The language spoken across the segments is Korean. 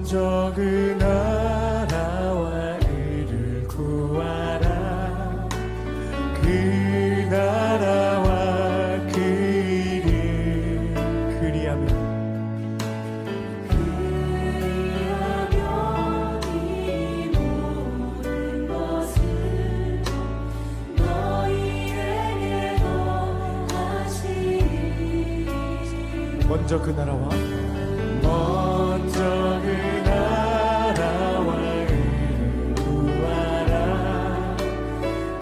먼저 그 나라와 의를 구하라. 그 나라와 그 의를 그리하면 이 모든 것을 너희에게 더하시리. 먼저 그 나라와 그 나라와 의를 구하라.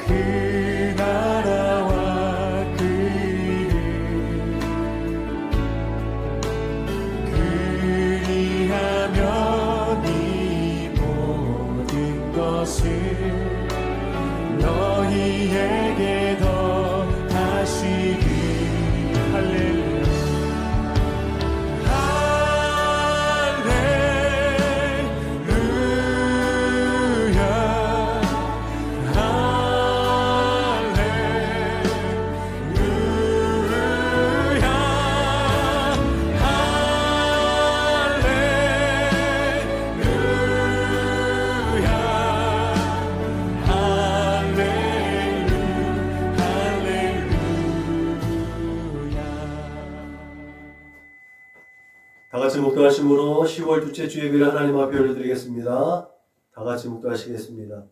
그 나라와 그 의를 그리하면 이 모든 것을 너희에게 더하시리. 할렐루야. 다같이 묵도하심으로 10월 둘째 주 예배를 하나님 앞에 올려드리겠습니다. 다같이 묵도하시겠습니다.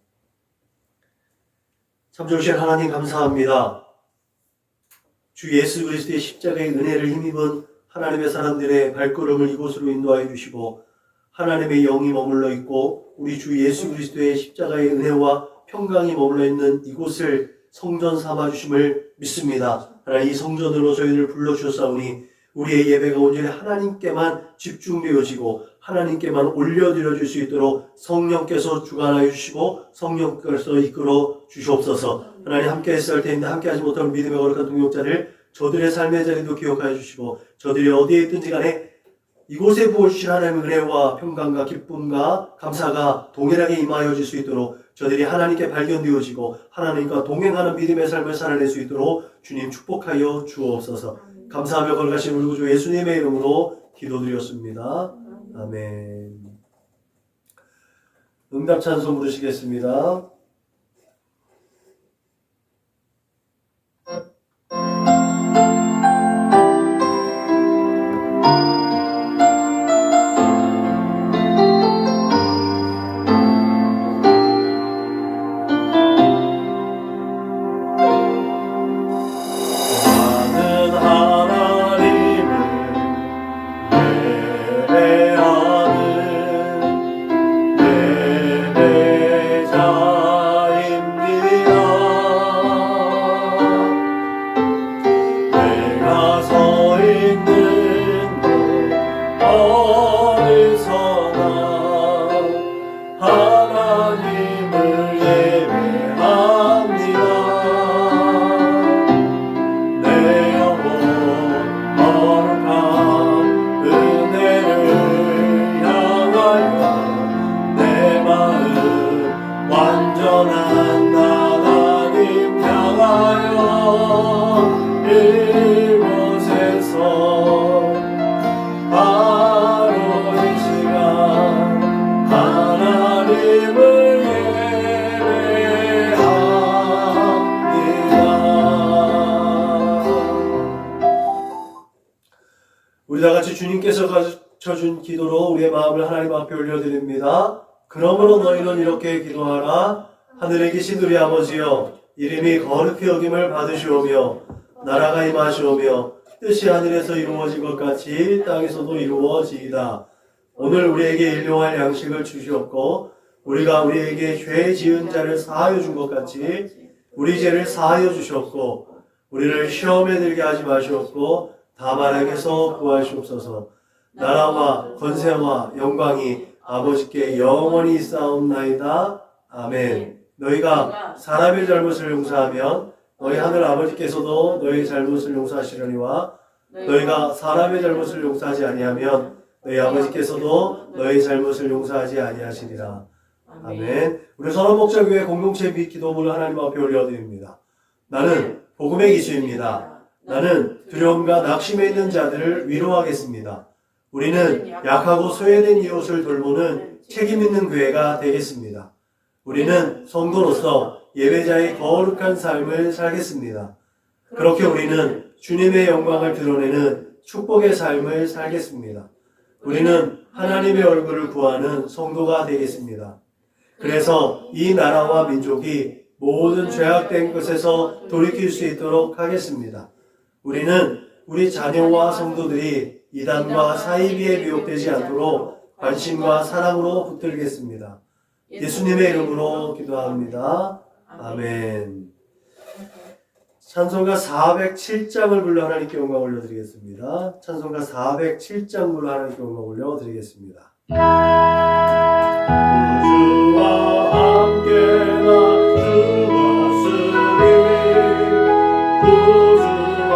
참 좋으신 하나님 감사합니다. 주 예수 그리스도의 십자가의 은혜를 힘입은 하나님의 사람들의 발걸음을 이곳으로 인도하여 주시고 하나님의 영이 머물러 있고 우리 주 예수 그리스도의 십자가의 은혜와 평강이 머물러 있는 이곳을 성전 삼아 주심을 믿습니다. 하나님, 이 성전으로 저희를 불러주셨사오니 우리의 예배가 온전히 하나님께만 집중되어지고 하나님께만 올려드려 줄 수 있도록 성령께서 주관하여 주시고 성령께서 이끌어 주시옵소서. 하나님, 함께 했을 때인데 함께 하지 못하는 믿음의 거룩한 동역자를 저들의 삶의 자리도 기억하여 주시고 저들이 어디에 있든지 간에 이곳에 부어주신 하나님의 은혜와 평강과 기쁨과 감사가 동일하게 임하여 줄 수 있도록 저들이 하나님께 발견되어지고 하나님과 동행하는 믿음의 삶을 살아낼 수 있도록 주님 축복하여 주옵소서. 감사하며 걸어가신 우리 구주 예수님의 이름으로 기도드렸습니다. 아멘. 응답 찬송 부르시겠습니다. 우리 다같이 주님께서 가르쳐준 기도로 우리의 마음을 하나님 앞에 올려드립니다. 그러므로 너희는 이렇게 기도하라. 하늘에 계신 우리 아버지여, 이름이 거룩히 여김을 받으시오며 나라가 임하시오며 뜻이 하늘에서 이루어진 것 같이 땅에서도 이루어지이다. 오늘 우리에게 일용할 양식을 주시옵고 우리가 우리에게 죄 지은 자를 사하여 준 것 같이 우리 죄를 사하여 주시옵고 우리를 시험에 들게 하지 마시옵고 다만 악에서 구하시옵소서. 나라와 권세와 영광이 아버지께 영원히 있사옵나이다. 아멘. 너희가 사람의 잘못을 용서하면 너희 하늘 아버지께서도 너희 잘못을 용서하시려니와 너희가 사람의 잘못을 용서하지 아니하면 너희 아버지께서도 너희 잘못을 용서하지 아니하시리라. 아멘. 우리 선원목자교회 공동체 및 기도문을 하나님 앞에 올려드립니다. 나는 복음의 기수입니다. 나는 두려움과 낙심에 있는 자들을 위로하겠습니다. 우리는 약하고 소외된 이웃을 돌보는 책임 있는 교회가 되겠습니다. 우리는 성도로서 예배자의 거룩한 삶을 살겠습니다. 그렇게 우리는 주님의 영광을 드러내는 축복의 삶을 살겠습니다. 우리는 하나님의 얼굴을 구하는 성도가 되겠습니다. 그래서 이 나라와 민족이 모든 죄악된 것에서 돌이킬 수 있도록 하겠습니다. 우리는 우리 자녀와 성도들이 이단과 사이비에 미혹되지 않도록 관심과 사랑으로 붙들겠습니다. 예수님의 이름으로 기도합니다. 아멘. 찬송가 407장을 불러 하나님께 영광 올려드리겠습니다. 찬송가 407장 불러 하나님께 영광 올려드리겠습니다. 우주와 함께나 주었으니 우주와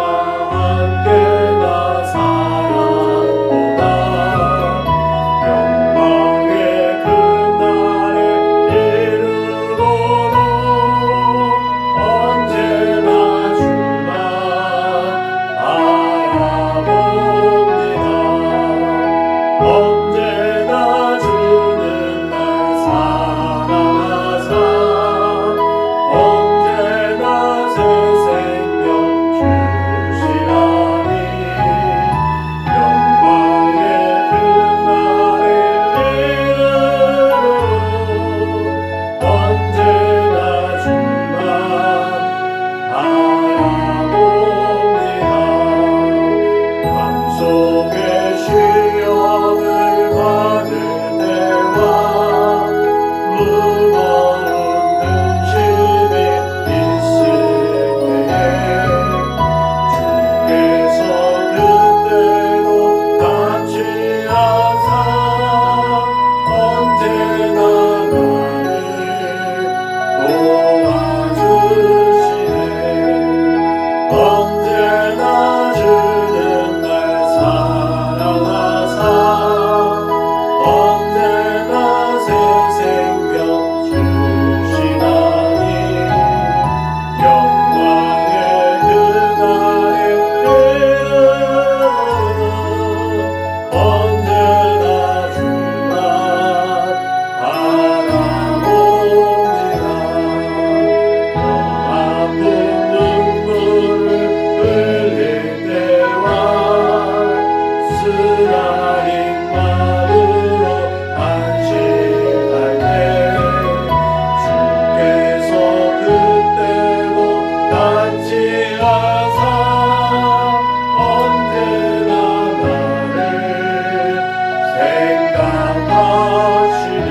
함께나 사랑보다 영광의 그날에 이르도록 언제나 주만 바라봅니다. 언제나 주는 날 사랑하사 언제나 새 생명 주시라니 영광의 그날에 이르도록 언제나 주만 바라봅니다. 밤속에 시험을 받을 때와 무거운 근심이 있을 때에 주께서 그때도 같이 하사 언제나 나를 도와주시네. 언제나 주는 날 사랑하사 언제나 새 생명 주시나니 영광의 그날에 이르도록 언제나 주만 바라봅니다. 아픈 눈물을 흘릴 때와 쓰라린 마음으로 안식할 때 주께서 그때도 같이 하사 언제나 나를 생각하시네.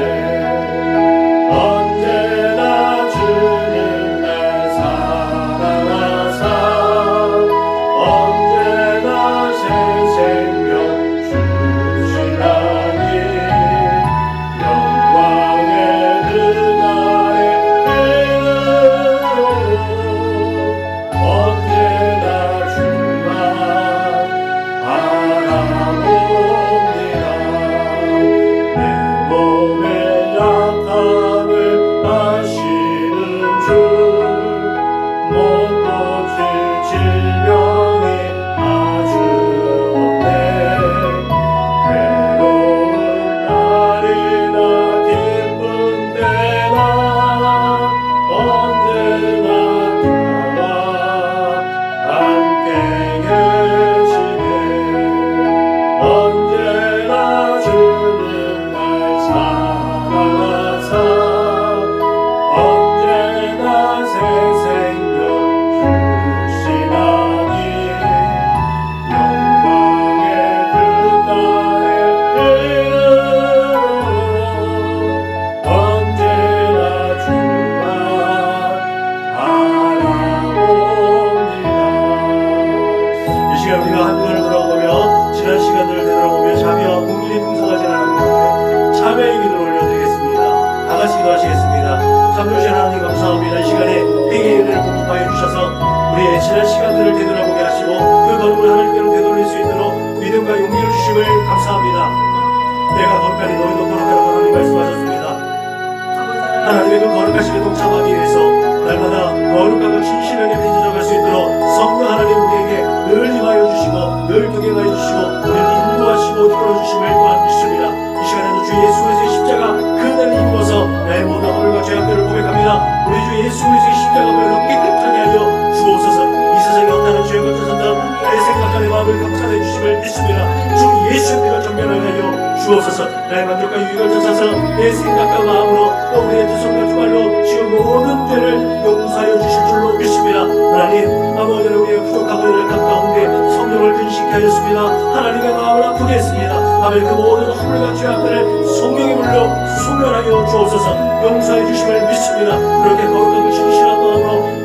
언제나 주는 날 사랑하사 언제나 새 생명 주시나니 영광의 그날에 이르도록 언제나 주만 바라봅니다. 내 몸의 약함을 아시는 주 못 고칠 질병이 아주 없네. 괴로운 날이나 기쁜 때나 언제나 나와 함께 계시네. 언제나 주는 날 사랑하사 언제나 새 생명 주시나니 영광의 그날에 이르도록 언제나 주만 바라봅니다. 이 시간 우리가 한 주간을 돌아보며 지난 시간들을 되돌아보며 자비와 공률이 풍성하지 않은 가운데 참회의 기도를 올려드리겠습니다. 다 같이 기도하시겠습니다. 참으신 하나님 감사합니다. 이 시간에 행의 은혜를 공급하여 주셔서 우리의 지난 시간들을 되돌아보게 하시고 그 거룩을 하나님께로 되돌릴 수 있도록 믿음과 용기를 주심을 감사합니다. 내가 거룩하니 너희도 거룩하라고 하나님 말씀하셨습니다. 하나님의 그 거룩하심에 동참하기 위해서 날마다 거룩하고 진실하게 빚어져갈 수 있도록 성령 하나님 우리에게 늘 임하여 주시고 늘 동행하여 주시고 우리를 인도하시고 이끌어 주시고 주옵소서. 나의 만족과 유익을 찾아서 내 생각과 마음으로 또 우리의 두 손과 두 발로 지은 모든 죄를 용서하여 주실 줄로 믿습니다. 하나님 아버지는 우리의 부족하고 연약한 가운데 성령을 근심케 하였습니다. 하나님의 마음을 아프게 했습니다. 아버지 그 모든 허물과 죄악들을 성령의 물로 소멸하여 주옵소서. 용서해 주심을 믿습니다. 그렇게 거룩하고 신실한 마음으로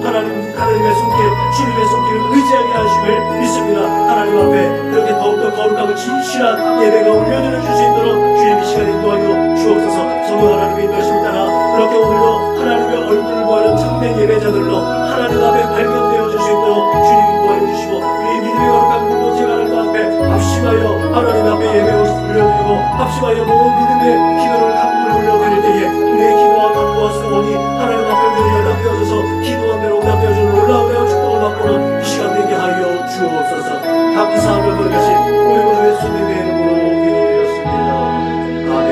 하나님의 손길, 주님의 손길을 의지하게 하심을 믿습니다. 하나님 앞에 그렇게 더욱더 거룩하고 진실한 예배가 올려드려 줄 수 있도록 주님 이 시간에 인도하여 주옵소서. 성령 하나님의 인도하심을 따라 그렇게 오늘도 하나님의 얼굴을 보는 참된 예배자들로 하나님 앞에 발견되어 줄 수 있도록 주님 인도하여 주시고 우리 믿음의 거룩한 공동체가 하나님 앞에 합심하여 하나님 앞에 예배를 올려드리고 합심하여 모든 믿음의 기도를 간구를 올려드릴 때에 우리의 기도와 간구와 소원이 하나님 앞에 늘 연락되어져서 기도한 대로 응답되어주는 놀라운 축복을 맛보는 이 시간 되게 하여 주옵소서. 감사하며 거룩하신 우리 구주 예수님의 이름으로 기도드렸습니다. 아멘.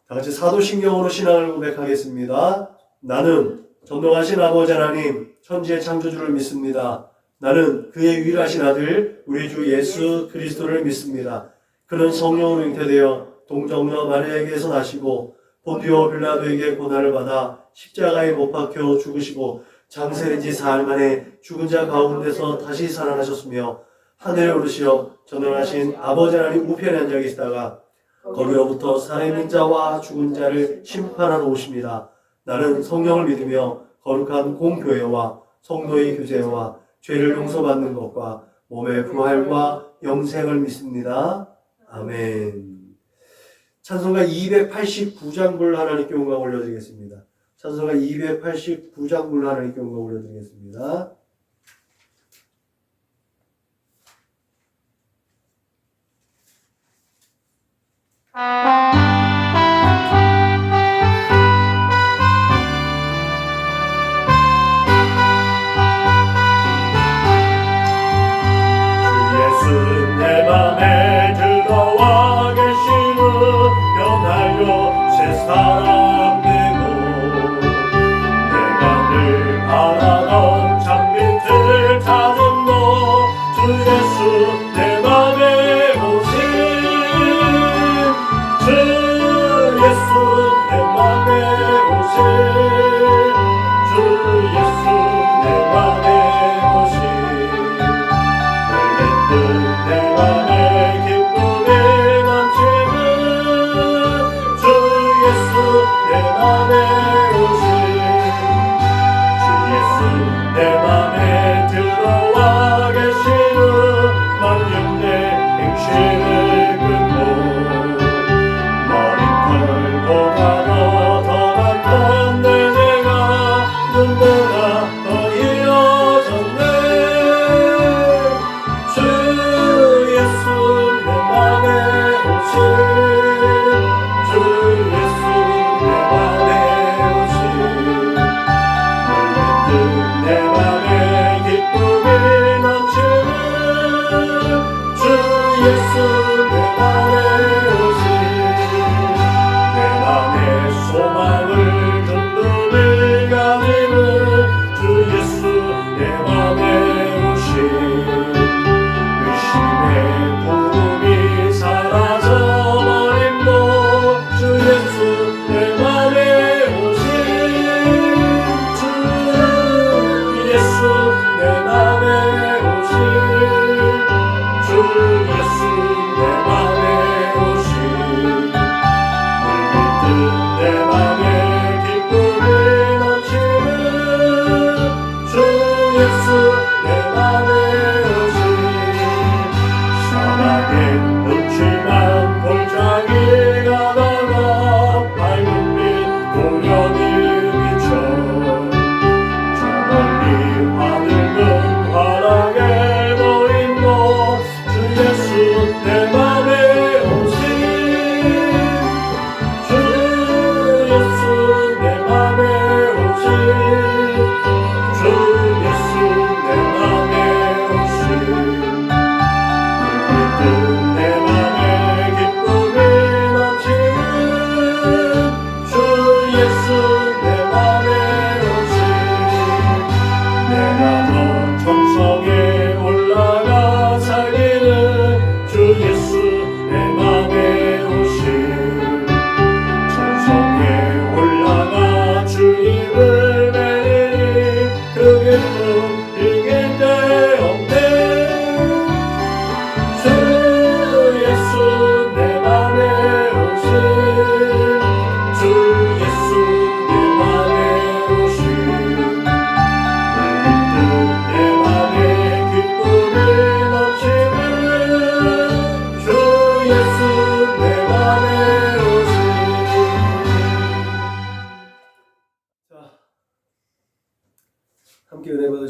다같이 사도신경으로 신앙을 고백하겠습니다. 나는 전능하신 아버지 하나님 천지의 창조주를 믿습니다. 나는 그의 유일하신 아들 우리 주 예수 그리스도를 믿습니다. 그는 성령으로 잉태되어 동정녀 마리아에게서 나시고 본디오 빌라도에게 고난을 받아 십자가에 못 박혀 죽으시고 장세된 지 사흘 만에 죽은 자 가운데서 다시 살아나셨으며 하늘에 오르시어 전능하신 아버지 하나님 우편에 앉아 계시다가 거기로부터 살아있는 자와 죽은 자를 심판하러 오십니다. 나는 성령을 믿으며 거룩한 공교회와 성도의 교제와 죄를 용서받는 것과 몸의 부활과 영생을 믿습니다. 아멘. 찬송가 289장 불 하나님께 영광 올려드리겠습니다. 찬송가 289장 불 하나님께 영광 올려드리겠습니다. 내 맘에 들어와 계시는 변하여 새 사람 되고 내가 늘 바라던 참된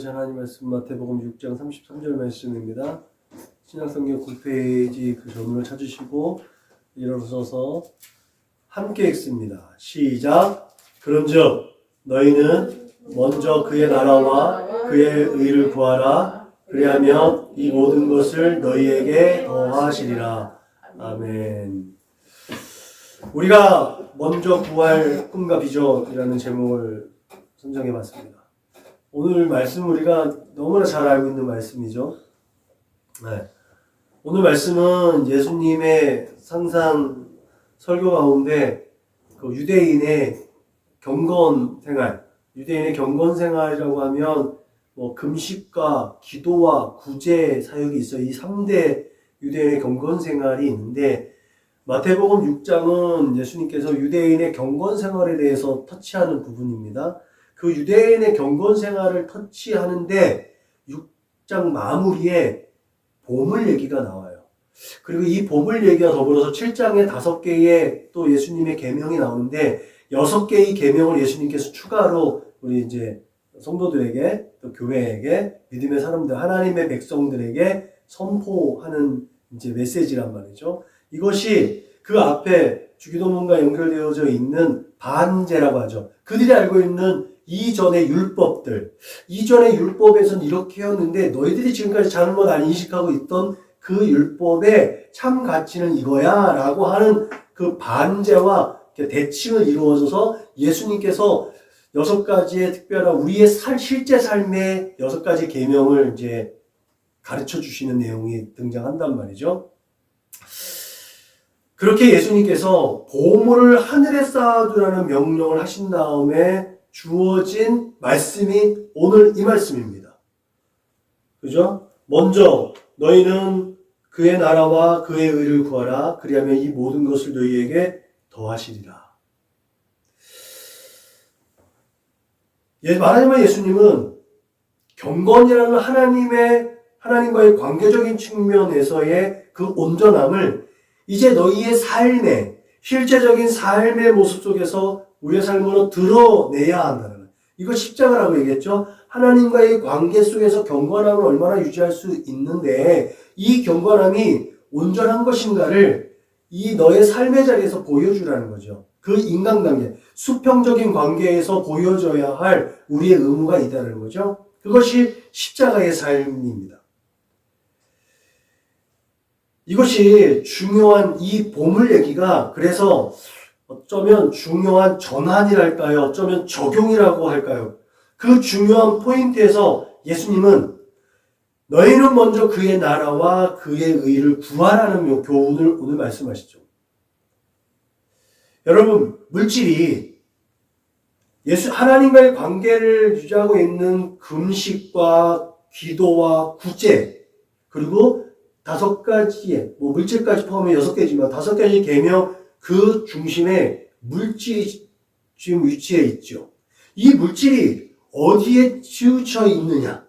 같이 하나님 말씀 마태복음 6장 33절 말씀입니다. 신약성경 9페이지 그 전문을 찾으시고 일어서서 함께 읽습니다. 시작. 그런즉 너희는 먼저 그의 나라와 그의 의를 구하라. 그리하면 이 모든 것을 너희에게 더하시리라. 아멘. 우리가 먼저 구할 꿈과 비전이라는 제목을 선정해 봤습니다. 오늘 말씀 우리가 너무나 잘 알고 있는 말씀이죠. 네. 오늘 말씀은 예수님의 상상 설교 가운데 그 유대인의 경건 생활이라고 하면 뭐 금식과 기도와 구제 사역이 있어요. 이 3대 유대인의 경건 생활이 있는데 마태복음 6장은 예수님께서 유대인의 경건 생활에 대해서 터치하는 부분입니다. 그 유대인의 경건 생활을 터치하는데 6장 마무리에 보물 얘기가 나와요. 그리고 이 보물 얘기와 더불어서 7장에 5개의 또 예수님의 계명이 나오는데 6개의 계명을 예수님께서 추가로 우리 이제 성도들에게 또 교회에게 믿음의 사람들 하나님의 백성들에게 선포하는 이제 메시지란 말이죠. 이것이 그 앞에 주기도문과 연결되어져 있는 반제라고 하죠. 그들이 알고 있는 이전의 율법에서는 이렇게 했는데 너희들이 지금까지 잘못 안 인식하고 있던 그 율법의 참 가치는 이거야 라고 하는 그 반제와 대칭을 이루어져서 예수님께서 6가지의 특별한 우리의 실제 삶의 6가지 계명을 이제 가르쳐 주시는 내용이 등장한단 말이죠. 그렇게 예수님께서 보물을 하늘에 쌓아두라는 명령을 하신 다음에 주어진 말씀이 오늘 이 말씀입니다. 그죠? 먼저 너희는 그의 나라와 그의 의를 구하라. 그리하면 이 모든 것을 너희에게 더하시리라. 말하자면 예수님은 경건이라는 하나님과의 관계적인 측면에서의 그 온전함을 이제 너희의 실제적인 삶의 모습 속에서 우리의 삶으로 드러내야 한다는 거예요. 이거 십자가라고 얘기했죠. 하나님과의 관계 속에서 경건함을 얼마나 유지할 수 있는데 이 경건함이 온전한 것인가를 이 너의 삶의 자리에서 보여주라는 거죠. 그 인간관계, 수평적인 관계에서 보여줘야 할 우리의 의무가 있다는 거죠. 그것이 십자가의 삶입니다. 이것이 중요한 이 보물 얘기가 그래서 어쩌면 중요한 전환이랄까요? 어쩌면 적용이라고 할까요? 그 중요한 포인트에서 예수님은 너희는 먼저 그의 나라와 그의 의를 구하라는 교훈을 오늘 말씀하시죠. 여러분, 물질이 하나님과의 관계를 유지하고 있는 금식과 기도와 구제, 그리고 5가지의, 물질까지 포함해 6개지만 5가지 계명 그 중심에 물질이 지금 위치해 있죠. 이 물질이 어디에 치우쳐 있느냐?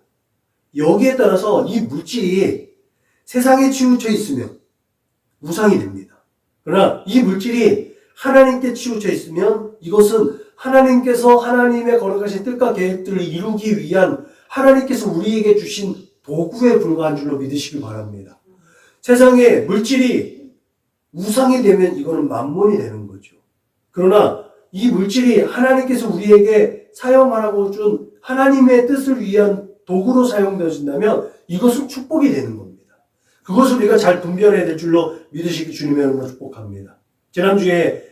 여기에 따라서 이 물질이 세상에 치우쳐 있으면 우상이 됩니다. 그러나 이 물질이 하나님께 치우쳐 있으면 이것은 하나님께서 하나님의 거룩하신 뜻과 계획들을 이루기 위한 하나님께서 우리에게 주신 도구에 불과한 줄로 믿으시기 바랍니다. 세상에 물질이 우상이 되면 이거는 만몬이 되는 거죠. 그러나 이 물질이 하나님께서 우리에게 사용하라고 준 하나님의 뜻을 위한 도구로 사용되어진다면 이것은 축복이 되는 겁니다. 그것을 우리가 잘 분별해야 될 줄로 믿으시기 주님의 이름으로 축복합니다. 지난주에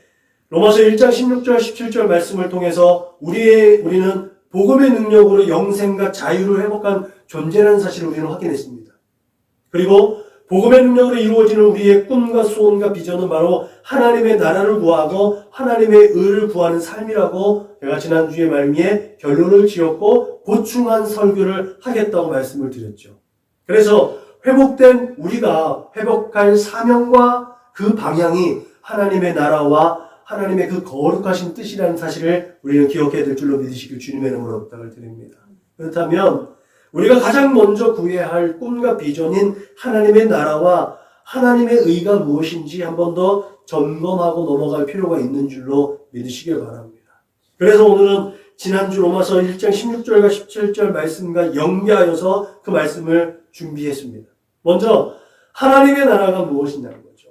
로마서 1장 16절 17절 말씀을 통해서 우리는 복음의 능력으로 영생과 자유를 회복한 존재라는 사실을 우리는 확인했습니다. 그리고 복음의 능력으로 이루어지는 우리의 꿈과 소원과 비전은 바로 하나님의 나라를 구하고 하나님의 의를 구하는 삶이라고 제가 지난주에 말미에 결론을 지었고 보충한 설교를 하겠다고 말씀을 드렸죠. 그래서 회복된 우리가 회복할 사명과 그 방향이 하나님의 나라와 하나님의 그 거룩하신 뜻이라는 사실을 우리는 기억해야 될 줄로 믿으시길 주님의 이름으로 부탁을 드립니다. 그렇다면 우리가 가장 먼저 구해야 할 꿈과 비전인 하나님의 나라와 하나님의 의가 무엇인지 한 번 더 점검하고 넘어갈 필요가 있는 줄로 믿으시길 바랍니다. 그래서 오늘은 지난주 로마서 1장 16절과 17절 말씀과 연계하여서 그 말씀을 준비했습니다. 먼저 하나님의 나라가 무엇이냐는 거죠.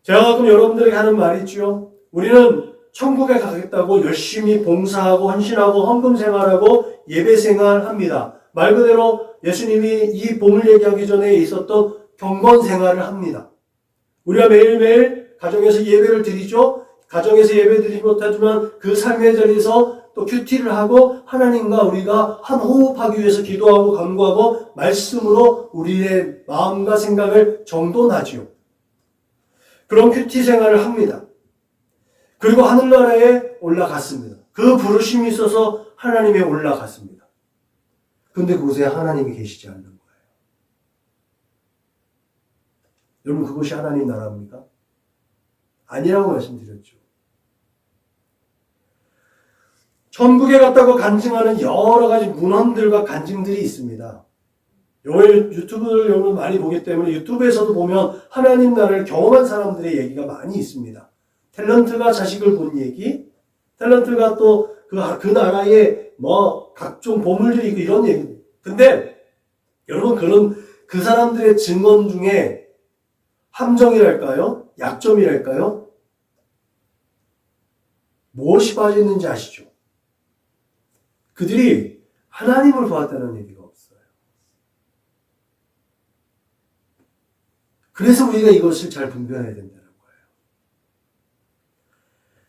제가 가끔 여러분들에게 하는 말이 있죠. 우리는 천국에 가겠다고 열심히 봉사하고 헌신하고 헌금 생활하고 예배 생활합니다. 말 그대로 예수님이 이 복음을 얘기하기 전에 있었던 경건 생활을 합니다. 우리가 매일매일 가정에서 예배를 드리죠. 가정에서 예배 드리지 못하지만 그 삶의 자리에서 또 큐티를 하고 하나님과 우리가 한 호흡하기 위해서 기도하고 간구하고 말씀으로 우리의 마음과 생각을 정돈하지요. 그런 큐티 생활을 합니다. 그리고 하늘나라에 올라갔습니다. 그 부르심이 있어서 하나님에 올라갔습니다. 근데 그곳에 하나님이 계시지 않는 거예요. 여러분, 그것이 하나님 나라입니까? 아니라고 말씀드렸죠. 천국에 갔다고 간증하는 여러 가지 문헌들과 간증들이 있습니다. 요걸 유튜브를 여러분 많이 보기 때문에 유튜브에서도 보면 하나님 나라를 경험한 사람들의 얘기가 많이 있습니다. 탤런트가 자식을 본 얘기, 탤런트가 또 그 나라에 뭐 각종 보물들이 있고 이런 얘기. 근데 여러분 그 사람들의 증언 중에 함정이랄까요? 약점이랄까요? 무엇이 빠져있는지 아시죠? 그들이 하나님을 보았다는 얘기가 없어요. 그래서 우리가 이것을 잘 분별해야 된다는 거예요.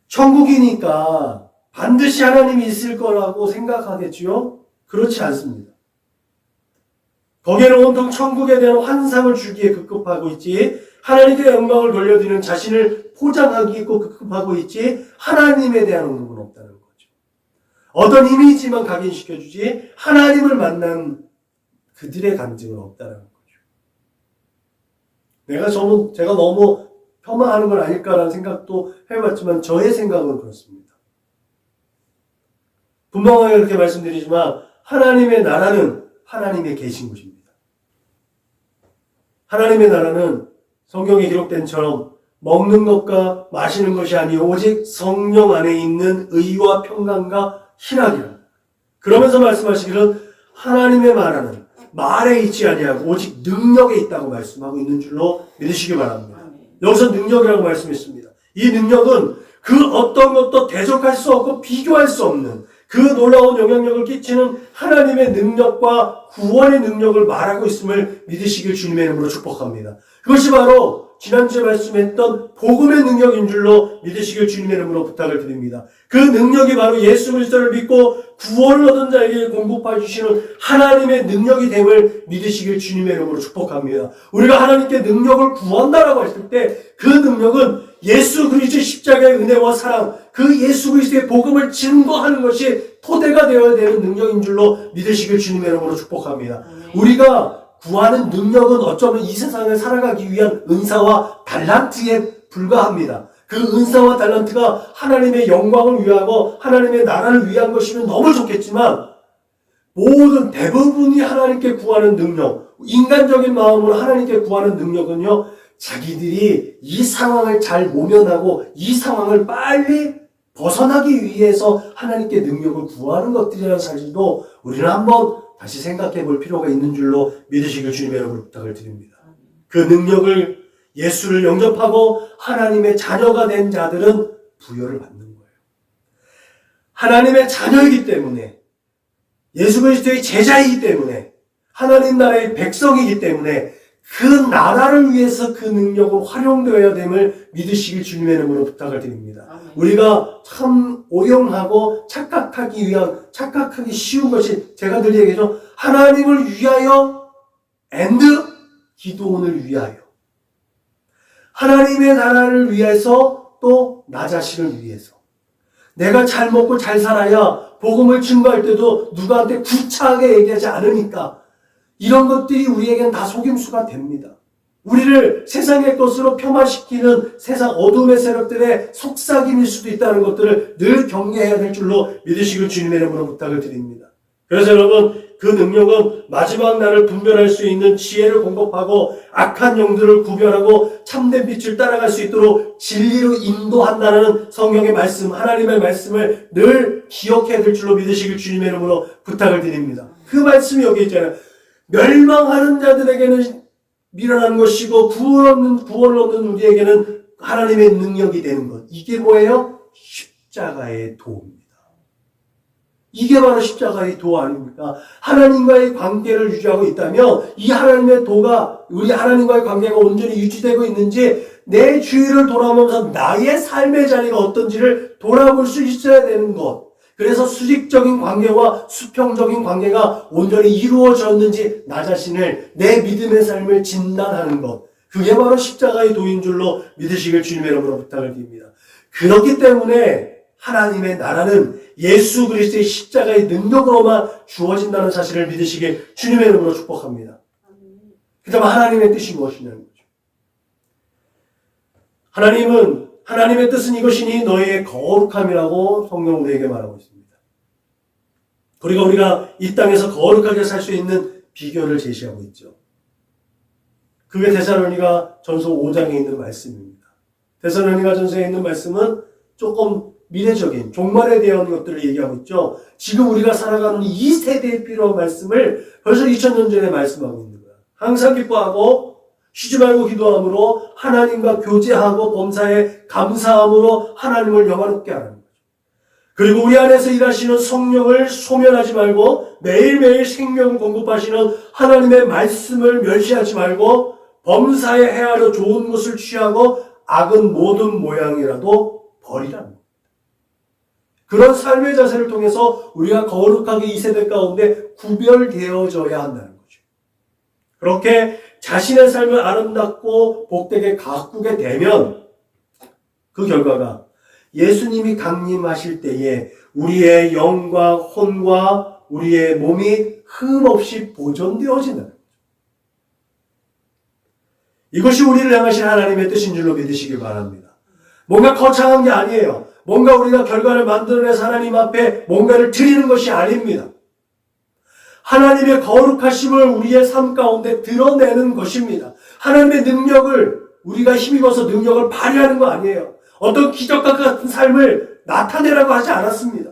천국이니까 반드시 하나님이 있을 거라고 생각하겠지요? 그렇지 않습니다. 거기에는 온통 천국에 대한 환상을 주기에 급급하고 있지, 하나님께 영광을 돌려드리는 자신을 포장하기 급급하고 있지, 하나님에 대한 언급은 없다는 거죠. 어떤 이미지만 각인시켜주지, 하나님을 만난 그들의 감정은 없다는 거죠. 제가 너무 폄하하는 건 아닐까라는 생각도 해봤지만, 저의 생각은 그렇습니다. 분명하게 그렇게 말씀드리지만, 하나님의 나라는 하나님의 계신 곳입니다. 하나님의 나라는 성경에 기록된 처럼 먹는 것과 마시는 것이 아니요 오직 성령 안에 있는 의와 평강과 희락이라. 그러면서 말씀하시기를 하나님의 나라는 말에 있지 아니하고 오직 능력에 있다고 말씀하고 있는 줄로 믿으시기 바랍니다. 여기서 능력이라고 말씀했습니다. 이 능력은 그 어떤 것도 대적할 수 없고 비교할 수 없는 그 놀라운 영향력을 끼치는 하나님의 능력과 구원의 능력을 말하고 있음을 믿으시길 주님의 이름으로 축복합니다. 그것이 바로 지난주에 말씀했던 복음의 능력인 줄로 믿으시길 주님의 이름으로 부탁을 드립니다. 그 능력이 바로 예수 그리스도를 믿고 구원을 얻은 자에게 공급해 주시는 하나님의 능력이 됨을 믿으시길 주님의 이름으로 축복합니다. 우리가 하나님께 능력을 구한다라고 했을 때 그 능력은 예수 그리스도의 십자가의 은혜와 사랑, 그 예수 그리스도의 복음을 증거하는 것이 토대가 되어야 되는 능력인 줄로 믿으시길 주님의 이름으로 축복합니다. 우리가 구하는 능력은 어쩌면 이 세상을 살아가기 위한 은사와 달란트에 불과합니다. 그 은사와 달란트가 하나님의 영광을 위하고 하나님의 나라를 위한 것이면 너무 좋겠지만, 모든 대부분이 하나님께 구하는 능력, 인간적인 마음으로 하나님께 구하는 능력은요, 자기들이 이 상황을 잘 모면하고 이 상황을 빨리 벗어나기 위해서 하나님께 능력을 구하는 것들이라는 사실도 우리는 한번 다시 생각해 볼 필요가 있는 줄로 믿으시길 주님의 이름으로 부탁을 드립니다. 그 능력을 예수를 영접하고 하나님의 자녀가 된 자들은 부여를 받는 거예요. 하나님의 자녀이기 때문에, 예수 그리스도의 제자이기 때문에, 하나님 나라의 백성이기 때문에 그 나라를 위해서 그 능력을 활용되어야 됨을 믿으시길 주님의 이름으로 부탁을 드립니다. 우리가 참 오용하고 착각하기 쉬운 것이, 제가 늘 얘기하죠. 하나님을 위하여 and 기도원을 위하여. 하나님의 나라를 위해서 또 나 자신을 위해서. 내가 잘 먹고 잘 살아야 복음을 증거할 때도 누구한테 구차하게 얘기하지 않으니까 이런 것들이 우리에겐 다 속임수가 됩니다. 우리를 세상의 것으로 폄하시키는 세상 어둠의 세력들의 속삭임일 수도 있다는 것들을 늘 경계해야 될 줄로 믿으시길 주님의 이름으로 부탁을 드립니다. 그래서 여러분, 그 능력은 마지막 날을 분별할 수 있는 지혜를 공급하고 악한 영들을 구별하고 참된 빛을 따라갈 수 있도록 진리로 인도한다는 성경의 말씀, 하나님의 말씀을 늘 기억해야 될 줄로 믿으시길 주님의 이름으로 부탁을 드립니다. 그 말씀이 여기 있잖아요. 멸망하는 자들에게는 미련한 것이고 구원을 얻는 우리에게는 하나님의 능력이 되는 것. 이게 뭐예요? 십자가의 도입니다. 이게 바로 십자가의 도 아닙니까? 하나님과의 관계를 유지하고 있다면 이 하나님의 도가 우리 하나님과의 관계가 온전히 유지되고 있는지 내 주위를 돌아보면서 나의 삶의 자리가 어떤지를 돌아볼 수 있어야 되는 것. 그래서 수직적인 관계와 수평적인 관계가 온전히 이루어졌는지 나 자신을 내 믿음의 삶을 진단하는 것. 그게 바로 십자가의 도인 줄로 믿으시길 주님의 이름으로 부탁을 드립니다. 그렇기 때문에 하나님의 나라는 예수 그리스도의 십자가의 능력으로만 주어진다는 사실을 믿으시길 주님의 이름으로 축복합니다. 그다음 하나님의 뜻이 무엇이냐는 거죠. 하나님의 뜻은 이것이니 너희의 거룩함이라고 성경 우리에게 말하고 있습니다. 그리고 우리가 이 땅에서 거룩하게 살 수 있는 비결을 제시하고 있죠. 그게 데살로니가 전서 5장에 있는 말씀입니다. 데살로니가 전서에 있는 말씀은 조금 미래적인 종말에 대한 것들을 얘기하고 있죠. 지금 우리가 살아가는 이 세대에 필요한 말씀을 벌써 2000년 전에 말씀하고 있는 거야. 항상 기뻐하고 쉬지 말고 기도함으로 하나님과 교제하고 범사에 감사함으로 하나님을 영화롭게 하는 거죠. 그리고 우리 안에서 일하시는 성령을 소멸하지 말고 매일매일 생명을 공급하시는 하나님의 말씀을 멸시하지 말고 범사에 헤아려 좋은 것을 취하고 악은 모든 모양이라도 버리라는 겁니다. 그런 삶의 자세를 통해서 우리가 거룩하게 이 세대 가운데 구별되어져야 한다는 거죠. 그렇게 자신의 삶을 아름답고 복되게 가꾸게 되면 그 결과가 예수님이 강림하실 때에 우리의 영과 혼과 우리의 몸이 흠없이 보존되어진다는 거죠. 이것이 우리를 향하신 하나님의 뜻인 줄로 믿으시길 바랍니다. 뭔가 거창한 게 아니에요. 뭔가 우리가 결과를 만들어내서 하나님 앞에 뭔가를 드리는 것이 아닙니다. 하나님의 거룩하심을 우리의 삶 가운데 드러내는 것입니다. 하나님의 능력을 우리가 힘입어서 능력을 발휘하는 거 아니에요. 어떤 기적과 같은 삶을 나타내라고 하지 않았습니다.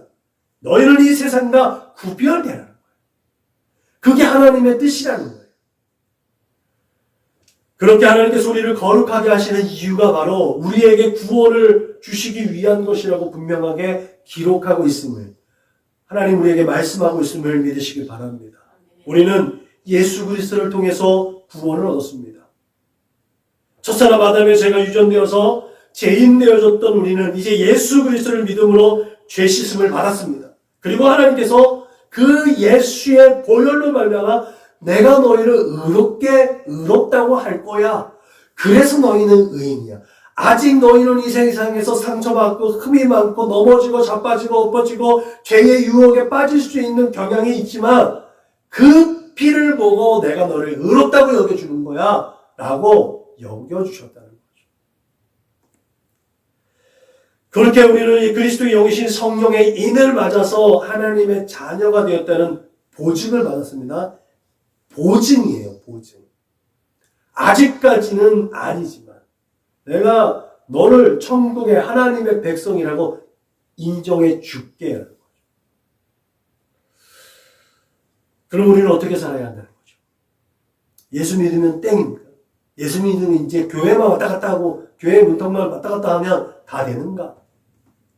너희는 이 세상과 구별되라는 거예요. 그게 하나님의 뜻이라는 거예요. 그렇게 하나님께서 우리를 거룩하게 하시는 이유가 바로 우리에게 구원을 주시기 위한 것이라고 분명하게 기록하고 있음을 하나님 우리에게 말씀하고 있음을 믿으시길 바랍니다. 우리는 예수 그리스도를 통해서 구원을 얻었습니다. 첫사람 아담의 죄가 유전되어서 죄인 되어졌던 우리는 이제 예수 그리스도를 믿음으로 죄 씻음을 받았습니다. 그리고 하나님께서 그 예수의 보혈로 말미암아 내가 너희를 의롭다고 할 거야. 그래서 너희는 의인이야. 아직 너희는 이 세상에서 상처받고 흠이 많고 넘어지고 자빠지고 엎어지고 죄의 유혹에 빠질 수 있는 경향이 있지만 그 피를 보고 내가 너를 의롭다고 여겨주는 거야 라고 여겨주셨다는 거죠. 그렇게 우리는 이 그리스도의 영이신 성령의 인을 맞아서 하나님의 자녀가 되었다는 보증을 받았습니다. 보증이에요, 보증. 아직까지는 아니지만 내가 너를 천국의 하나님의 백성이라고 인정해 줄게 하는 거죠. 그럼 우리는 어떻게 살아야 한다는 거죠? 예수 믿으면 땡입니까? 예수 믿으면 이제 교회만 왔다 갔다 하고 교회 문턱만 왔다 갔다 하면 다 되는가?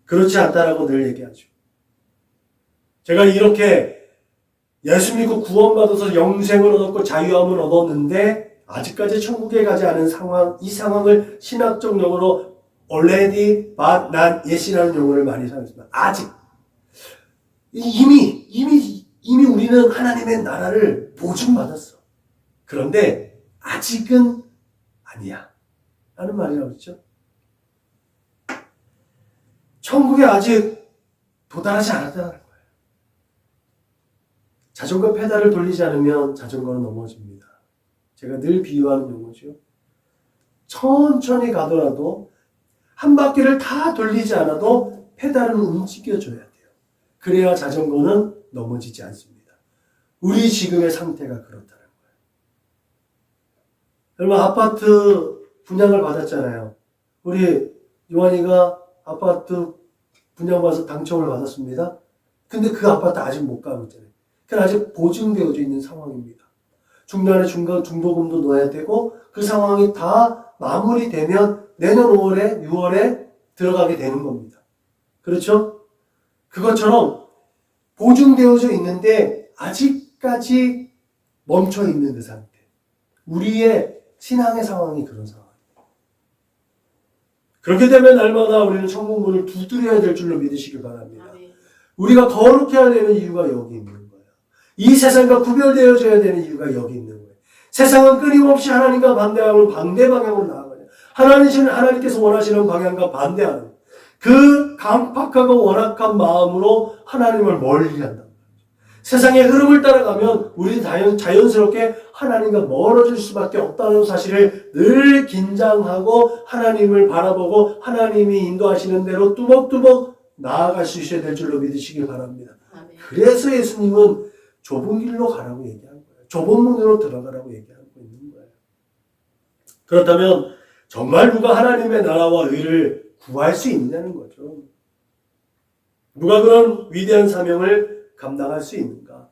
그렇지 않다라고 늘 얘기하죠. 제가 이렇게 예수 믿고 구원받아서 영생을 얻었고 자유함을 얻었는데 아직까지 천국에 가지 않은 상황, 이 상황을 신학적 용어로 already but not yet이라는 용어를 많이 사용했습니다. 아직 이미 우리는 하나님의 나라를 보증받았어. 그런데 아직은 아니야 라는 말이 나오죠. 천국에 아직 도달하지 않았다는 거예요. 자전거 페달을 돌리지 않으면 자전거는 넘어집니다. 제가 늘 비유하는 용어죠. 천천히 가더라도 한 바퀴를 다 돌리지 않아도 페달은 움직여줘야 돼요. 그래야 자전거는 넘어지지 않습니다. 우리 지금의 상태가 그렇다는 거예요. 여러분, 아파트 분양을 받았잖아요. 우리 요한이가 아파트 분양받아서 당첨을 받았습니다. 근데 그 아파트 아직 못 가고 있잖아요. 그건 아직 보증되어져 있는 상황입니다. 중간에 중도금도 넣어야 되고 그 상황이 다 마무리되면 내년 5월에 6월에 들어가게 되는 겁니다. 그렇죠? 그것처럼 보증되어져 있는데 아직까지 멈춰 있는 그 상태. 우리의 신앙의 상황이 그런 상황입니다. 그렇게 되면 날마다 우리는 천국문을 두드려야 될 줄로 믿으시길 바랍니다. 우리가 거룩해야 되는 이유가 여기 있는 거예요. 이 세상과 구별되어져야 되는 이유가 여기 있는 거예요. 세상은 끊임없이 하나님과 반대하고 반대 방향으로 나아가요. 하나님께서 원하시는 방향과 반대하는 그 강팍하고 완악한 마음으로 하나님을 멀리한다. 세상의 흐름을 따라가면 우리는 자연스럽게 하나님과 멀어질 수밖에 없다는 사실을 늘 긴장하고 하나님을 바라보고 하나님이 인도하시는 대로 뚜벅뚜벅 나아갈 수 있어야 될 줄로 믿으시길 바랍니다. 아멘. 그래서 예수님은 좁은 길로 가라고 얘기한 거예요. 좁은 문으로 들어가라고 얘기하고 있는 거예요. 그렇다면 정말 누가 하나님의 나라와 의를 구할 수 있느냐는 거죠. 누가 그런 위대한 사명을 감당할 수 있는가?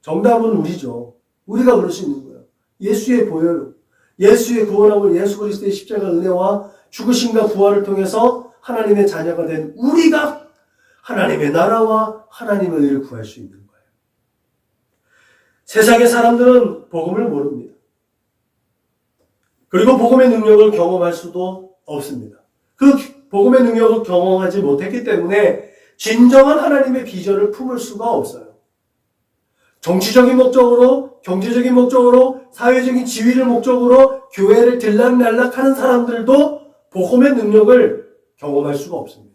정답은 우리죠. 우리가 그럴 수 있는 거예요. 예수의 보혈, 예수의 구원하고 예수 그리스도의 십자가 은혜와 죽으심과 부활을 통해서 하나님의 자녀가 된 우리가 하나님의 나라와 하나님의 의를 구할 수 있는 거예요. 세상의 사람들은 복음을 모릅니다. 그리고 복음의 능력을 경험할 수도 없습니다. 그 복음의 능력을 경험하지 못했기 때문에 진정한 하나님의 비전을 품을 수가 없어요. 정치적인 목적으로, 경제적인 목적으로, 사회적인 지위를 목적으로 교회를 들락날락하는 사람들도 복음의 능력을 경험할 수가 없습니다.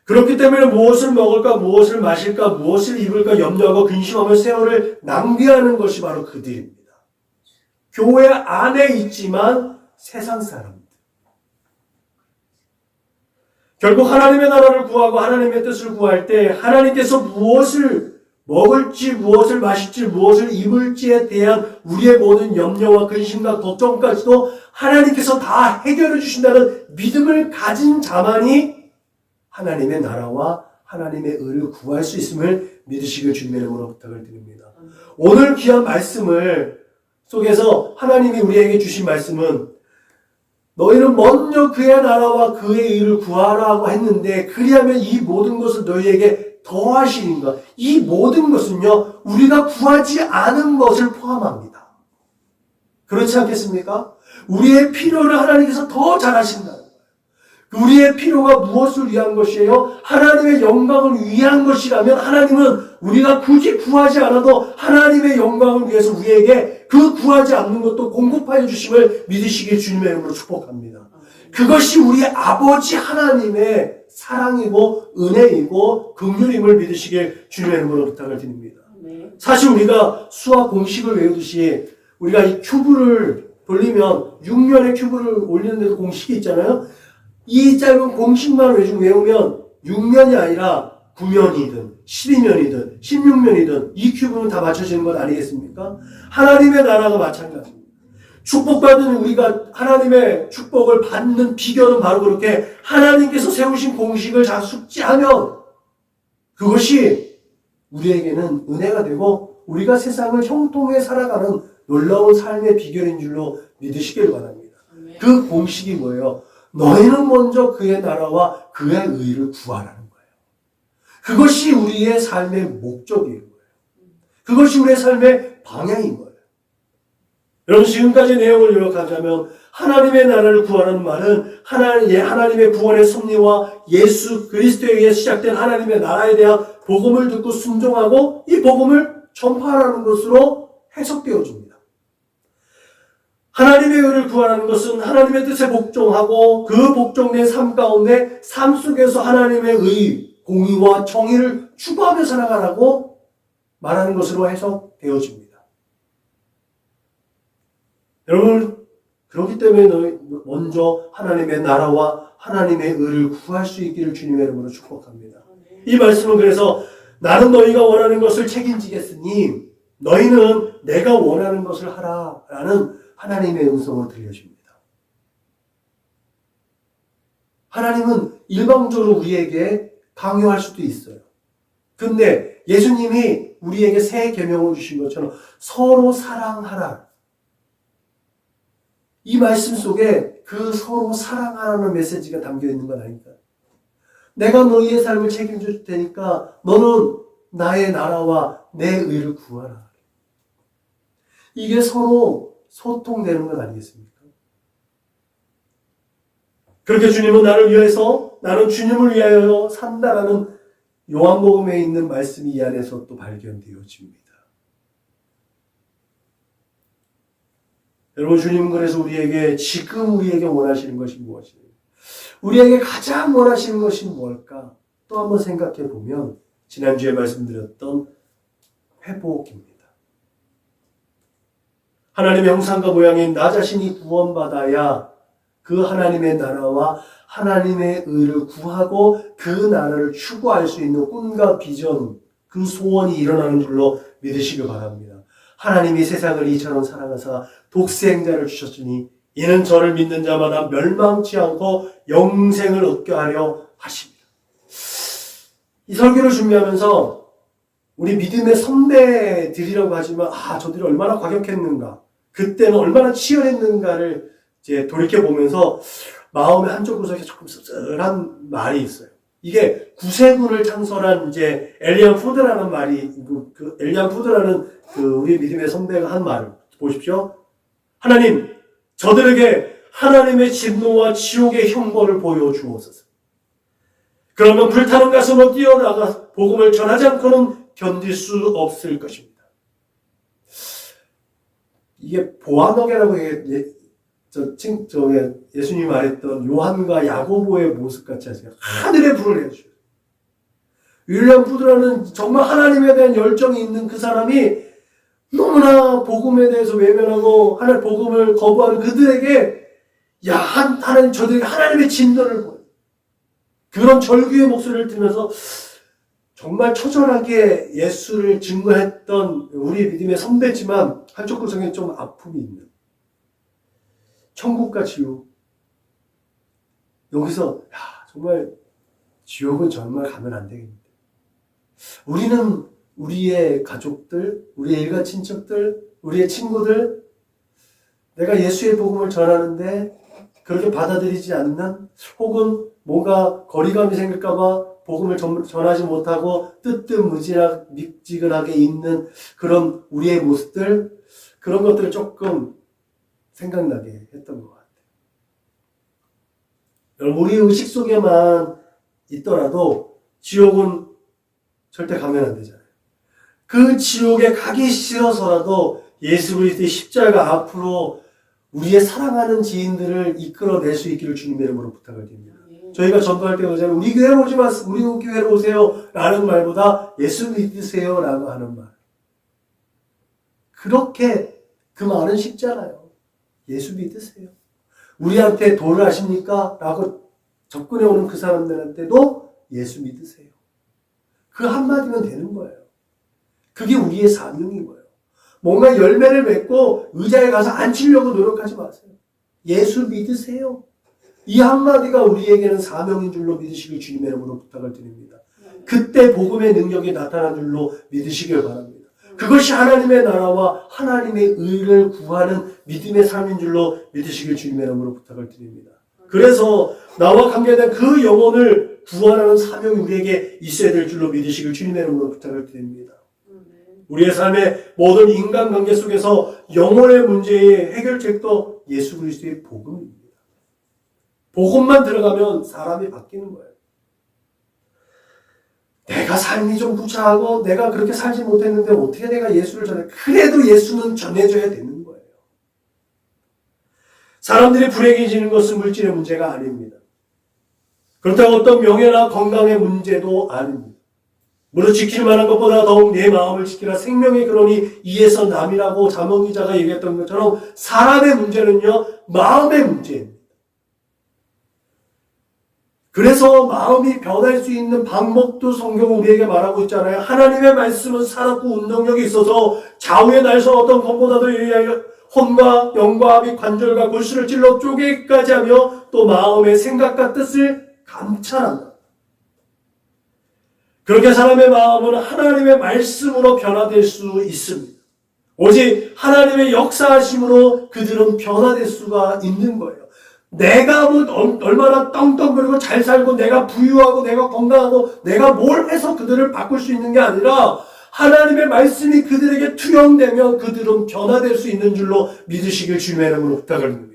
그렇기 때문에 무엇을 먹을까, 무엇을 마실까, 무엇을 입을까 염려하고 근심하며 세월을 낭비하는 것이 바로 그들입니다. 교회 안에 있지만 세상 사람들. 결국 하나님의 나라를 구하고 하나님의 뜻을 구할 때 하나님께서 무엇을 먹을지, 무엇을 마실지, 무엇을 입을지에 대한 우리의 모든 염려와 근심과 걱정까지도 하나님께서 다 해결해 주신다는 믿음을 가진 자만이 하나님의 나라와 하나님의 의를 구할 수 있음을 믿으시길 주님의 이름으로 부탁을 드립니다. 오늘 귀한 말씀을 속에서 하나님이 우리에게 주신 말씀은 너희는 먼저 그의 나라와 그의 의를 구하라고 했는데 그리하면 이 모든 것을 너희에게 더하시는가. 이 모든 것은요, 우리가 구하지 않은 것을 포함합니다. 그렇지 않겠습니까? 우리의 필요를 하나님께서 더 잘하신다는 거예요. 우리의 필요가 무엇을 위한 것이에요? 하나님의 영광을 위한 것이라면 하나님은 우리가 굳이 구하지 않아도 하나님의 영광을 위해서 우리에게 그 구하지 않는 것도 공급하여 주심을 믿으시길 주님의 이름으로 축복합니다. 그것이 우리 아버지 하나님의 사랑이고 은혜이고 긍휼임을 믿으시길 주님의 이름으로 부탁을 드립니다. 사실 우리가 수학 공식을 외우듯이 우리가 이 큐브를 돌리면 6면의 큐브를 올리는데도 공식이 있잖아요. 이 짧은 공식만 외우면 6면이 아니라 9면이든 12면이든 16면이든 이 큐브는 다 맞춰지는 것 아니겠습니까? 하나님의 나라가 마찬가지입니다. 축복받은 우리가 하나님의 축복을 받는 비결은 바로 그렇게 하나님께서 세우신 공식을 잘 숙지하면 그것이 우리에게는 은혜가 되고 우리가 세상을 형통해 살아가는 놀라운 삶의 비결인 줄로 믿으시길 바랍니다. 그 공식이 뭐예요? 너희는 먼저 그의 나라와 그의 의를 구하라는 거예요. 그것이 우리의 삶의 목적인 거예요. 그것이 우리의 삶의 방향인 거예요. 여러분, 지금까지 내용을 요약하자면 하나님의 나라를 구하라는 말은 하나님의 구원의 섭리와 예수 그리스도에 의해 시작된 하나님의 나라에 대한 복음을 듣고 순종하고 이 복음을 전파하라는 것으로 해석되어집니다. 하나님의 의를 구하라는 것은 하나님의 뜻에 복종하고 그 복종된 삶 가운데 삶 속에서 하나님의 의, 공의와 정의를 추구하며 살아가라고 말하는 것으로 해석되어집니다. 여러분, 그렇기 때문에 너희 먼저 하나님의 나라와 하나님의 의를 구할 수 있기를 주님의 이름으로 축복합니다. 이 말씀은 그래서 나는 너희가 원하는 것을 책임지겠으니 너희는 내가 원하는 것을 하라 라는 하나님의 음성을 들려줍니다. 하나님은 일방적으로 우리에게 강요할 수도 있어요. 근데 예수님이 우리에게 새 계명을 주신 것처럼 서로 사랑하라. 이 말씀 속에 그 서로 사랑하라는 메시지가 담겨 있는 건 아닙니다. 내가 너희의 삶을 책임질 테니까 너는 나의 나라와 내 의를 구하라. 이게 서로 소통되는 것 아니겠습니까? 그렇게 주님은 나를 위해서, 나는 주님을 위하여 산다라는 요한복음에 있는 말씀이 이 안에서 또 발견되어집니다. 여러분, 주님은 그래서 지금 우리에게 원하시는 것이 무엇이에요? 우리에게 가장 원하시는 것이 뭘까? 또 한번 생각해 보면 지난주에 말씀드렸던 회복입니다. 하나님의 형상과 모양인 나 자신이 구원받아야 그 하나님의 나라와 하나님의 의를 구하고 그 나라를 추구할 수 있는 꿈과 비전, 그 소원이 일어나는 줄로 믿으시길 바랍니다. 하나님이 세상을 이처럼 사랑하사 독생자를 주셨으니 이는 저를 믿는 자마다 멸망치 않고 영생을 얻게 하려 하십니다. 이 설교를 준비하면서 우리 믿음의 선배들이라고 하지만 저들이 얼마나 과격했는가, 그때는 얼마나 치열했는가를 이제 돌이켜보면서 마음의 한쪽 구석에 조금 씁쓸한 말이 있어요. 이게 구세군을 창설한 이제 엘리안 푸드라는 말이, 엘리안 푸드라는 우리 믿음의 선배가 한 말을 보십시오. 하나님, 저들에게 하나님의 진노와 지옥의 형벌을 보여주옵소서. 그러면 불타는 가슴으로 뛰어나가 복음을 전하지 않고는 견딜 수 없을 것입니다. 이게 보아너게라고 예수님이 말했던 요한과 야고보의 모습같이 하세요. 하늘의 불을 내주셔요. 윌리엄 푸드라는 정말 하나님에 대한 열정이 있는 그 사람이 너무나 복음에 대해서 외면하고 하나님 복음을 거부하는 그들에게 하나님 저들에게 하나님의 진노를 보여요. 그런 절규의 목소리를 들으면서 정말 처절하게 예수를 증거했던 우리 믿음의 선배지만 한쪽 구석에 좀 아픔이 있는 천국과 지옥. 여기서 정말 지옥은 정말 가면 안 되겠는데. 우리는 우리의 가족들, 우리의 일가 친척들, 우리의 친구들, 내가 예수의 복음을 전하는데 그렇게 받아들이지 않는, 혹은 뭔가 거리감이 생길까봐 복음을 전하지 못하고 뜨뜻미지근하게 있는 그런 우리의 모습들, 그런 것들을 조금 생각나게 했던 것 같아요. 여러분, 우리 의식 속에만 있더라도 지옥은 절대 가면 안 되잖아요. 그 지옥에 가기 싫어서라도 예수 그리스도의 십자가 앞으로 우리의 사랑하는 지인들을 이끌어낼 수 있기를 주님의 이름으로 부탁을 드립니다. 저희가 전도할 때 그러잖아요. 우리 교회로 오지 마세요. 우리 교회로 오세요. 라는 말보다 예수 믿으세요. 라고 하는 말. 그렇게 그 말은 쉽잖아요. 예수 믿으세요. 우리한테 도를 하십니까? 라고 접근해 오는 그 사람들한테도 예수 믿으세요. 그 한마디면 되는 거예요. 그게 우리의 사명인 거예요. 뭔가 열매를 맺고 의자에 가서 앉히려고 노력하지 마세요. 예수 믿으세요. 이 한마디가 우리에게는 사명인 줄로 믿으시길 주님의 이름으로 부탁을 드립니다. 그때 복음의 능력이 나타난 줄로 믿으시길 바랍니다. 그것이 하나님의 나라와 하나님의 의를 구하는 믿음의 삶인 줄로 믿으시길 주님의 이름으로 부탁을 드립니다. 그래서 나와 관계된 그 영혼을 구원하는 사명이 우리에게 있어야 될 줄로 믿으시길 주님의 이름으로 부탁을 드립니다. 우리의 삶의 모든 인간관계 속에서 영혼의 문제의 해결책도 예수 그리스도의 복음입니다. 복음만 들어가면 사람이 바뀌는 거예요. 내가 삶이 좀 구차하고 내가 그렇게 살지 못했는데 어떻게 내가 예수를 전해? 그래도 예수는 전해줘야 되는 거예요. 사람들이 불행해지는 것은 물질의 문제가 아닙니다. 그렇다고 어떤 명예나 건강의 문제도 아닙니다. 무릇 지킬 만한 것보다 더욱 내 마음을 지키라. 생명의 근원이 이에서 남이라고 잠언 기자가 얘기했던 것처럼 사람의 문제는요, 마음의 문제입니다. 그래서 마음이 변할 수 있는 방법도 성경은 우리에게 말하고 있잖아요. 하나님의 말씀은 살았고 운동력이 있어서 좌우의 날선 어떤 것보다도 혼과 영과 및 관절과 골수를 찔러 쪼개기까지 하며 또 마음의 생각과 뜻을 감찰한다. 그렇게 사람의 마음은 하나님의 말씀으로 변화될 수 있습니다. 오직 하나님의 역사하심으로 그들은 변화될 수가 있는 거예요. 내가 얼마나 떵떵거리고 잘 살고 내가 부유하고 내가 건강하고 내가 뭘 해서 그들을 바꿀 수 있는 게 아니라 하나님의 말씀이 그들에게 투영되면 그들은 변화될 수 있는 줄로 믿으시길 주님의 이름으로 부탁을 드립니다.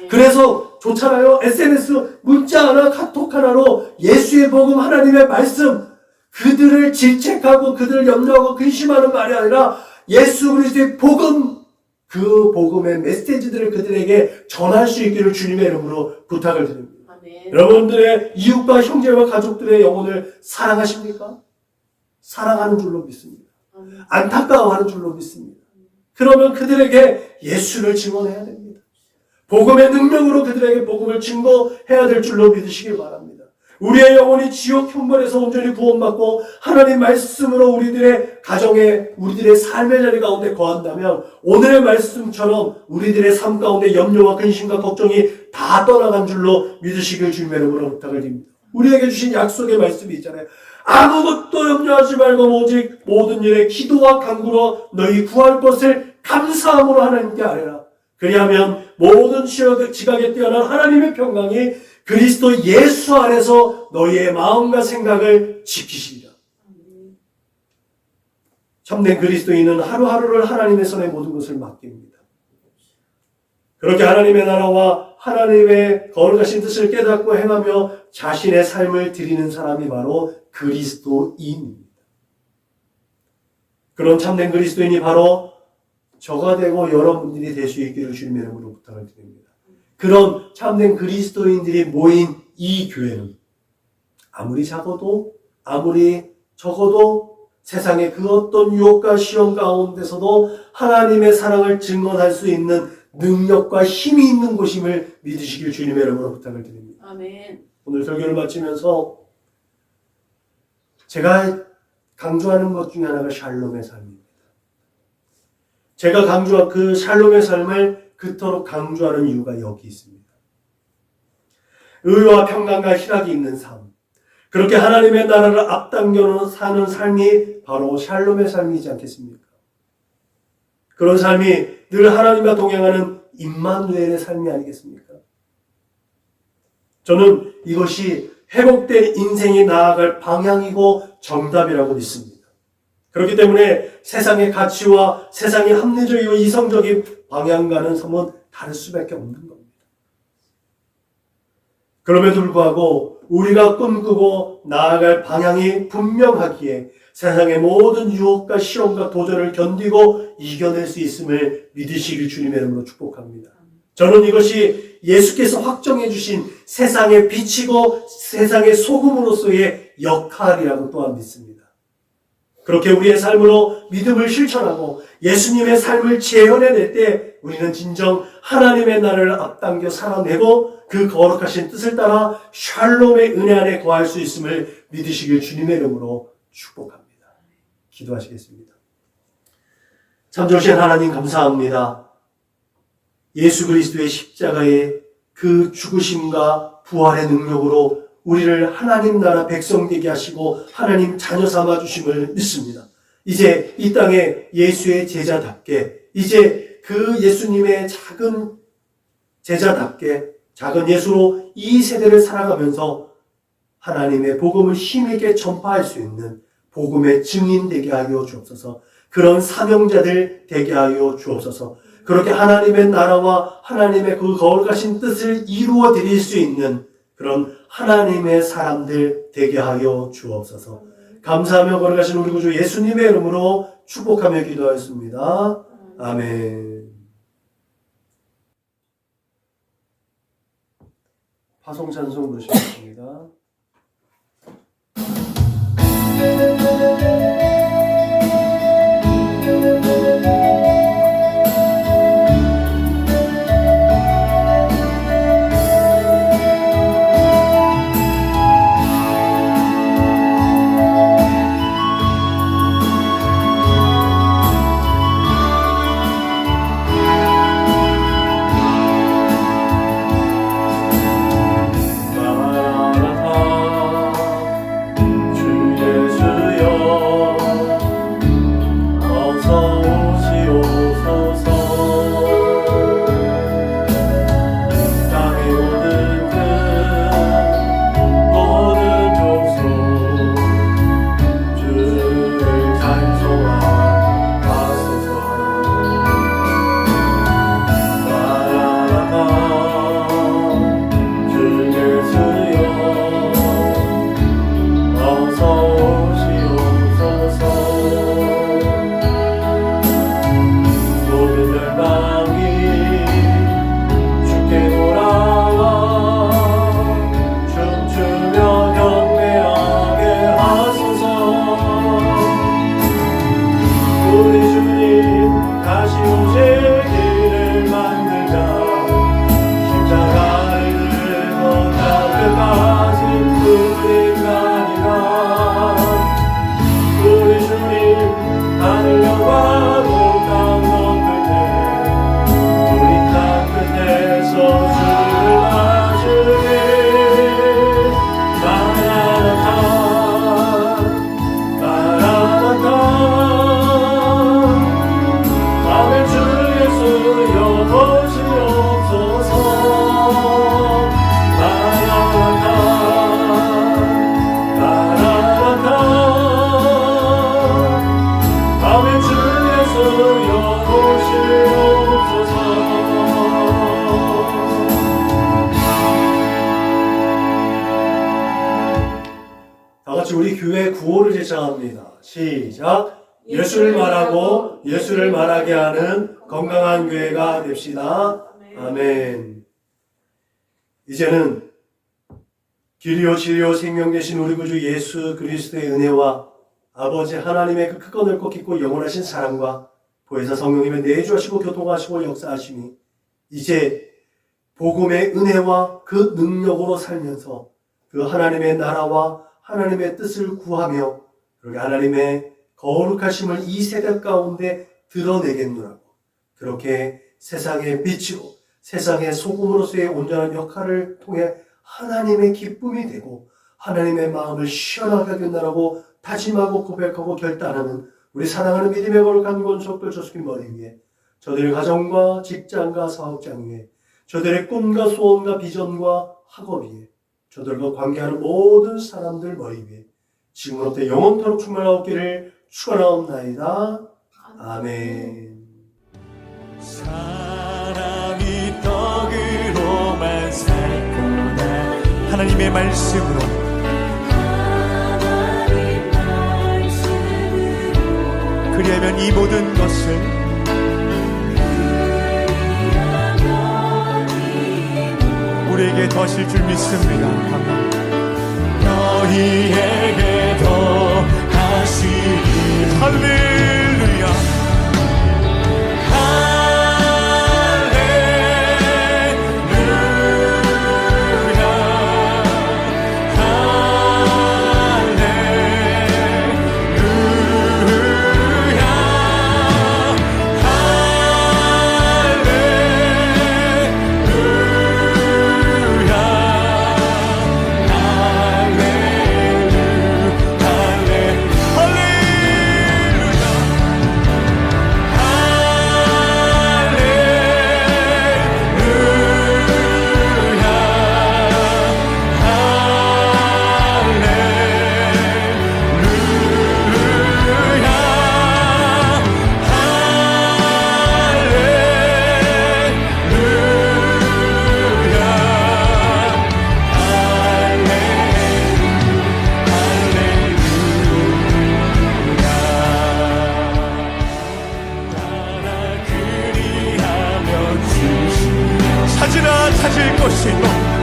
그래서 좋잖아요. SNS 문자 하나 카톡 하나로 예수의 복음 하나님의 말씀 그들을 질책하고 그들을 염려하고 근심하는 말이 아니라 예수 그리스도의 복음 그 복음의 메시지들을 그들에게 전할 수 있기를 주님의 이름으로 부탁을 드립니다. 아멘. 여러분들의 이웃과 형제와 가족들의 영혼을 사랑하십니까? 사랑하는 줄로 믿습니다. 아멘. 안타까워하는 줄로 믿습니다. 그러면 그들에게 예수를 증언해야 됩니다. 복음의 능력으로 그들에게 복음을 증거해야 될 줄로 믿으시길 바랍니다. 우리의 영혼이 지옥 형벌에서 온전히 구원받고 하나님 말씀으로 우리들의 가정에 우리들의 삶의 자리 가운데 거한다면 오늘의 말씀처럼 우리들의 삶 가운데 염려와 근심과 걱정이 다 떠나간 줄로 믿으시길 주님의 이름으로 부탁을 드립니다. 우리에게 주신 약속의 말씀이 있잖아요. 아무것도 염려하지 말고 오직 모든 일에 기도와 간구로 너희 구할 것을 감사함으로 하나님께 아뢰라. 그리하면 모든 지각에 뛰어난 하나님의 평강이 그리스도 예수 안에서 너희의 마음과 생각을 지키시리라. 참된 그리스도인은 하루하루를 하나님의 손에 모든 것을 맡깁니다. 그렇게 하나님의 나라와 하나님의 거룩하신 뜻을 깨닫고 행하며 자신의 삶을 드리는 사람이 바로 그리스도인입니다. 그런 참된 그리스도인이 바로 저가 되고 여러분들이 될 수 있기를 주님의 이름으로 부탁을 드립니다. 그런 참된 그리스도인들이 모인 이 교회는 아무리 작아도 아무리 적어도 세상의 그 어떤 유혹과 시험 가운데서도 하나님의 사랑을 증언할 수 있는 능력과 힘이 있는 곳임을 믿으시길 주님의 이름으로 부탁을 드립니다. 아멘. 오늘 설교를 마치면서 제가 강조하는 것 중에 하나가 샬롬의 삶입니다. 제가 강조한 그 샬롬의 삶을 그토록 강조하는 이유가 여기 있습니다. 의와 평강과 희락이 있는 삶. 그렇게 하나님의 나라를 앞당겨 사는 삶이 바로 샬롬의 삶이지 않겠습니까? 그런 삶이 늘 하나님과 동행하는 임마누엘의 삶이 아니겠습니까? 저는 이것이 회복된 인생이 나아갈 방향이고 정답이라고 믿습니다. 그렇기 때문에 세상의 가치와 세상의 합리적이고 이성적인 방향과는 som은 다를 수밖에 없는 겁니다. 그럼에도 불구하고 우리가 꿈꾸고 나아갈 방향이 분명하기에 세상의 모든 유혹과 시험과 도전을 견디고 이겨낼 수 있음을 믿으시길 주님의 이름으로 축복합니다. 저는 이것이 예수께서 확정해 주신 세상의 빛이고 세상의 소금으로서의 역할이라고 또한 믿습니다. 그렇게 우리의 삶으로 믿음을 실천하고 예수님의 삶을 재현해낼 때 우리는 진정 하나님의 나라를 앞당겨 살아내고 그 거룩하신 뜻을 따라 샬롬의 은혜 안에 거할 수 있음을 믿으시길 주님의 이름으로 축복합니다. 기도하시겠습니다. 참 좋으신 하나님 감사합니다. 예수 그리스도의 십자가의 그 죽으심과 부활의 능력으로 우리를 하나님 나라 백성 되게 하시고 하나님 자녀 삼아 주심을 믿습니다. 이제 이 땅에 예수의 제자답게 이제 그 예수님의 작은 제자답게 작은 예수로 이 세대를 살아가면서 하나님의 복음을 힘있게 전파할 수 있는 복음의 증인 되게 하여 주옵소서. 그런 사명자들 되게 하여 주옵소서. 그렇게 하나님의 나라와 하나님의 그 거룩하신 뜻을 이루어 드릴 수 있는 그런 하나님의 사람들 되게 하여 주옵소서. 감사하며 거룩하신 우리 구주 예수님의 이름으로 축복하며 기도하였습니다. 아멘. 파송 찬송 부르시겠습니다. 구호를 제창합니다. 시작. 예수를 말하고 예수를 말하게 하는 건강한 교회가 됩시다. 아멘. 이제는 길이요 진리요 생명 되신 우리 구주 예수 그리스도의 은혜와 아버지 하나님의 그 크고 넓고 깊고 영원하신 사랑과 보혜사 성령님의 내주하시고 교통하시고 역사하심이 이제 복음의 은혜와 그 능력으로 살면서 그 하나님의 나라와 하나님의 뜻을 구하며 그렇게 하나님의 거룩하심을 이 세대 가운데 드러내겠노라고 그렇게 세상의 빛이고 세상의 소금으로서의 온전한 역할을 통해 하나님의 기쁨이 되고 하나님의 마음을 시원하게 하겠노라고 다짐하고 고백하고 결단하는 우리 사랑하는 믿음의 거룩한 권속들 조수님 머리 위에 저들의 가정과 직장과 사업장 위에 저들의 꿈과 소원과 비전과 학업 위에 저들과 관계하는 모든 사람들 머리 위에 지금부터 영원토록 충만하옵기를 축원하옵나이다. 아멘. 사람이 떡으로만 살 거다 하나님의 말씀으로 그리하면 이 모든 것을 우리에게 더하실 줄 믿습니다. 너희에게 더하시리 할렐루야 찾으라 찾을 것이고